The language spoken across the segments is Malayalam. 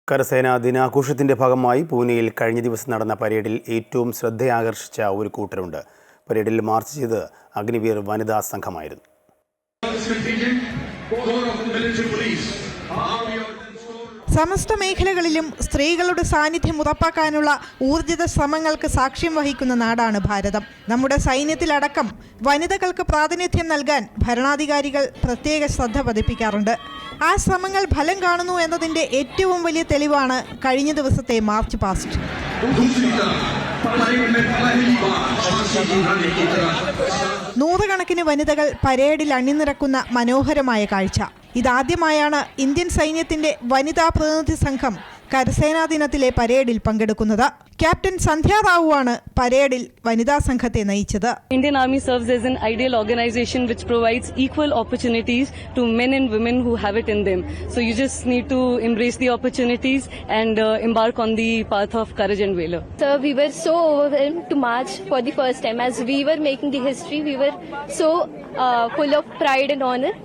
കരസേനാ ദിനാഘോഷത്തിന്റെ ഭാഗമായി പൂനെയിൽ കഴിഞ്ഞ ദിവസം നടന്ന പരേഡിൽ ഏറ്റവും ശ്രദ്ധയാകർഷിച്ച ഒരു കൂട്ടരുണ്ട്. പരേഡിൽ മാർച്ച് ചെയ്ത് അഗ്നിവീർ വനിതാ സംഘമായിരുന്നു. സമസ്ത മേഖലകളിലും സ്ത്രീകളുടെ സാന്നിധ്യം ഉറപ്പാക്കാനുള്ള ഊർജിത ശ്രമങ്ങൾക്ക് സാക്ഷ്യം വഹിക്കുന്ന നാടാണ് ഭാരതം. നമ്മുടെ സൈന്യത്തിലടക്കം വനിതകൾക്ക് പ്രാതിനിധ്യം നൽകാൻ ഭരണാധികാരികൾ പ്രത്യേക ശ്രദ്ധ പതിപ്പിക്കാറുണ്ട്. ആ ശ്രമങ്ങൾ ഫലം കാണുന്നു എന്നതിൻ്റെ ഏറ്റവും വലിയ തെളിവാണ് കഴിഞ്ഞ ദിവസത്തെ മാർച്ച് പാസ്റ്റ്. നൂറുകണക്കിന് വനിതകൾ പരേഡിൽ അണിനിരക്കുന്ന മനോഹരമായ കാഴ്ച. ഇതാദ്യമായാണ് ഇന്ത്യൻ സൈന്യത്തിന്റെ വനിതാ പ്രതിനിധി സംഘം കരസേനാ ദിനത്തിലെ പരേഡിൽ പങ്കെടുക്കുന്നത്. ക്യാപ്റ്റൻ സന്ധ്യ റാവു ആണ് പരേഡിൽ വനിതാ സംഘത്തെ നയിച്ചത്. Indian Army serves as an ideal organization which provides equal opportunities to men and women who have it in them. So you just need to embrace the opportunities and embark on the path of courage and valor. Sir, we were so overwhelmed to march for the first time. As we were making the history, we were so full of pride and honor.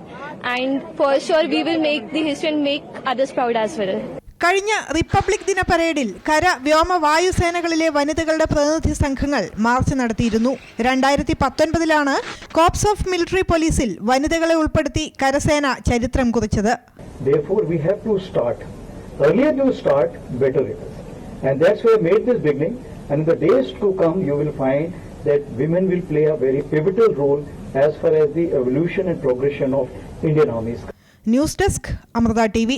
And for sure we will make the history and make others proud as well. കഴിഞ്ഞ റിപ്പബ്ലിക് ദിന പരേഡിൽ കര വ്യോമ വായുസേനകളിലെ വനിതകളുടെ പ്രതിനിധി സംഘങ്ങൾ മാർച്ച് നടത്തിയിരുന്നു. 2019 കോപ്സ് ഓഫ് മിലിറ്ററി പോലീസിൽ വനിതകളെ ഉൾപ്പെടുത്തി കരസേന ചരിത്രം കുറിച്ചത്. Therefore we have to start. Earlier you start, better it is. And that's why I made this beginning. And in the days to come you will find that women will play a very pivotal role as far as the evolution and progression of Indian armies. News desk, Amrita TV.